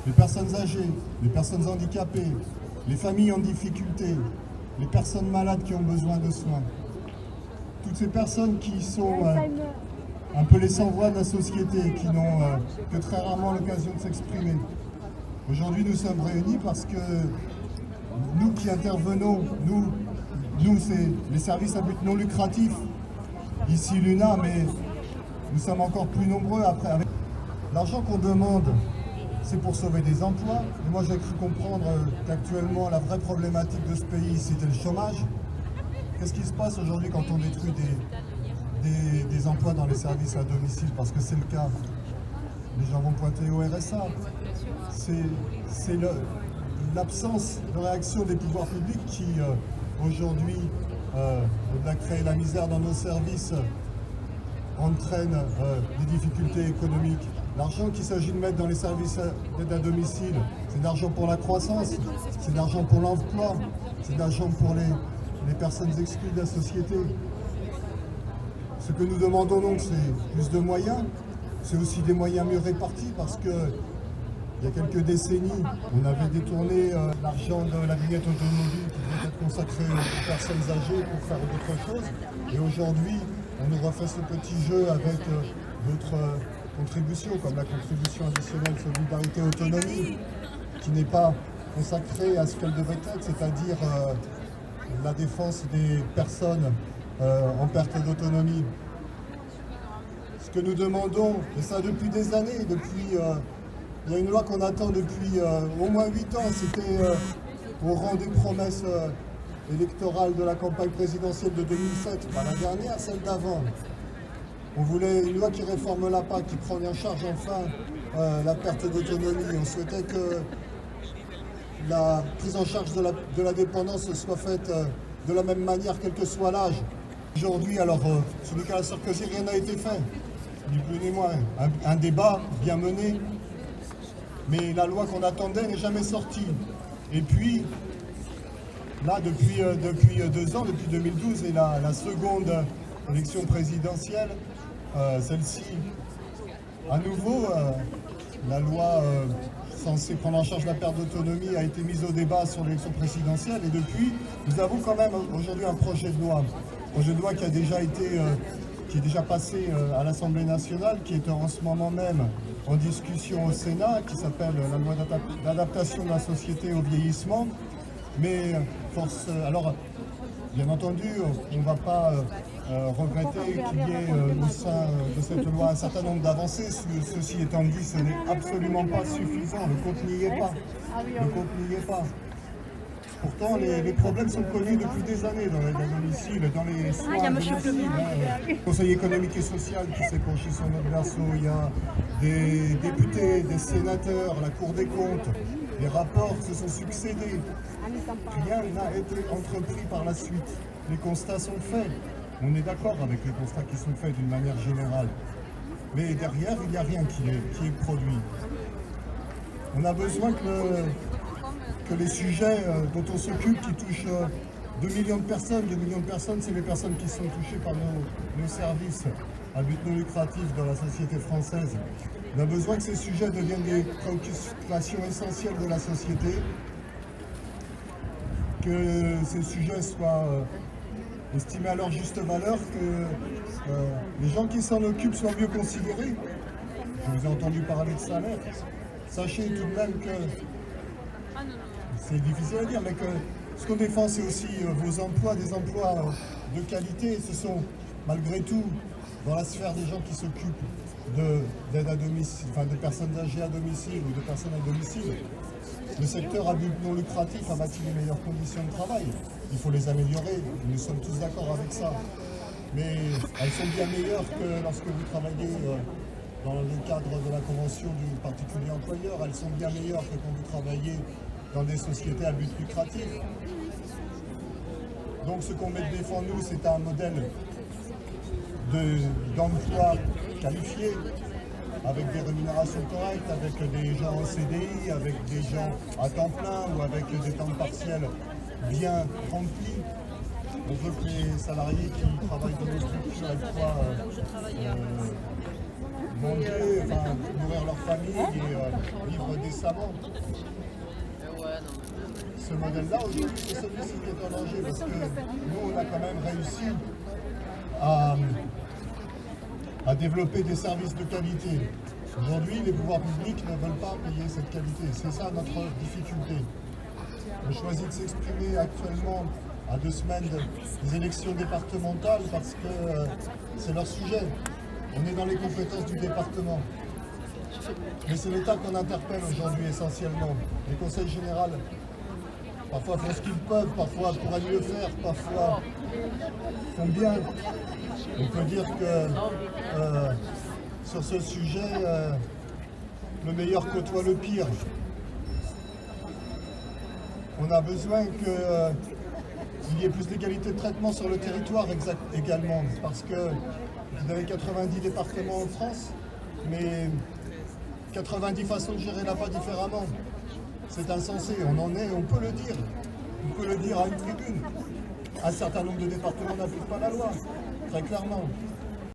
les personnes âgées, les personnes handicapées, les familles en difficulté, les personnes malades qui ont besoin de soins. Toutes ces personnes qui sont un peu les sans-voix de la société, qui n'ont que très rarement l'occasion de s'exprimer. Aujourd'hui, nous sommes réunis parce que nous qui intervenons, nous c'est les services à but non lucratif, ici l'UNA, mais nous sommes encore plus nombreux après. L'argent qu'on demande, c'est pour sauver des emplois. Et moi, j'ai cru comprendre qu'actuellement, la vraie problématique de ce pays, c'était le chômage. Qu'est-ce qui se passe aujourd'hui quand on détruit des emplois dans les services à domicile? Parce que c'est le cas. Les gens vont pointer au RSA. C'est l'absence de réaction des pouvoirs publics qui, aujourd'hui, au-delà de créer la misère dans nos services, entraîne des difficultés économiques. L'argent qu'il s'agit de mettre dans les services d'aide à domicile, c'est de l'argent pour la croissance, c'est de l'argent pour l'emploi, c'est de l'argent pour les personnes exclues de la société. Ce que nous demandons donc, c'est plus de moyens, c'est aussi des moyens mieux répartis parce que il y a quelques décennies, on avait détourné l'argent de la vignette automobile qui devait être consacré aux personnes âgées pour faire d'autres choses. Et aujourd'hui, on nous refait ce petit jeu avec d'autres contributions, comme la contribution additionnelle solidarité autonomie, qui n'est pas consacrée à ce qu'elle devait être, c'est-à-dire la défense des personnes en perte d'autonomie. Ce que nous demandons, et ça depuis des années, il y a une loi qu'on attend depuis au moins 8 ans, c'était au rang des promesses électorales de la campagne présidentielle de 2007, pas la dernière, celle d'avant. On voulait une loi qui réforme la PAC, qui prend en charge enfin la perte d'autonomie. On souhaitait que la prise en charge de la dépendance soit faite de la même manière, quel que soit l'âge. Aujourd'hui, alors, sous Nicolas Sarkozy, rien n'a été fait, ni plus ni moins. Un débat bien mené, mais la loi qu'on attendait n'est jamais sortie. Et puis, là, depuis 2 ans, depuis 2012 et la seconde élection présidentielle, celle-ci, à nouveau, la loi censée prendre en charge la perte d'autonomie a été mise au débat sur l'élection présidentielle. Et depuis, nous avons quand même aujourd'hui un projet de loi qui a déjà été, qui est déjà passé à l'Assemblée nationale, qui est en ce moment même en discussion au Sénat, qui s'appelle la loi d'adaptation de la société au vieillissement. Mais alors, bien entendu, on ne va pas regretter qu'il y ait au sein de cette loi un certain nombre d'avancées. Ceci étant dit, ce n'est absolument pas suffisant. Le compte n'y est pas. Le compte n'y est pas. Pourtant, les problèmes sont connus depuis des années dans les domiciles, dans les soins à domicile. Le Conseil économique et social qui s'est penché sur notre berceau, il y a des députés, des sénateurs, la Cour des comptes, les rapports se sont succédés. Rien n'a été entrepris par la suite. Les constats sont faits. On est d'accord avec les constats qui sont faits d'une manière générale. Mais derrière, il n'y a rien qui est produit. On a besoin que les sujets dont on s'occupe, qui touchent 2 millions de personnes, c'est les personnes qui sont touchées par nos services à but non lucratif dans la société française. On a besoin que ces sujets deviennent des préoccupations essentielles de la société, que ces sujets soient estimés à leur juste valeur, que les gens qui s'en occupent soient mieux considérés. Je vous ai entendu parler de salaire. Sachez tout de même que, c'est difficile à dire, mais que ce qu'on défend, c'est aussi vos emplois, des emplois de qualité. Ce sont, malgré tout, dans la sphère des gens qui s'occupent d'aide à domicile, enfin de personnes âgées à domicile ou de personnes à domicile, le secteur à but non lucratif a bâti les meilleures conditions de travail. Il faut les améliorer, nous sommes tous d'accord avec ça. Mais elles sont bien meilleures que lorsque vous travaillez dans le cadre de la convention du particulier employeur. Elles sont bien meilleures que quand vous travaillez dans des sociétés à but lucratif. Donc ce qu'on défend nous, c'est un modèle d'emploi qualifié, avec des rémunérations correctes, avec des gens en CDI, avec des gens à temps plein ou avec des temps partiels bien remplis. On veut que les salariés qui travaillent dans nos structures soient manger, enfin, nourrir leur famille et vivre décemment. Ce modèle-là, aujourd'hui, c'est celui-ci qui est en danger parce que nous, on a quand même réussi à développer des services de qualité. Aujourd'hui, les pouvoirs publics ne veulent pas payer cette qualité. C'est ça notre difficulté. On choisit de s'exprimer actuellement à 2 semaines des élections départementales parce que c'est leur sujet. On est dans les compétences du département. Mais c'est l'État qu'on interpelle aujourd'hui essentiellement. Les conseils généraux, parfois font ce qu'ils peuvent, parfois pourraient mieux faire, parfois font bien. On peut dire que sur ce sujet, le meilleur côtoie le pire. On a besoin qu'il y ait plus d'égalité de traitement sur le territoire également, parce que vous avez 90 départements en France, mais 90 façons de gérer là-bas différemment. C'est insensé, on peut le dire. On peut le dire à une tribune. Un certain nombre de départements n'appliquent pas la loi, très clairement.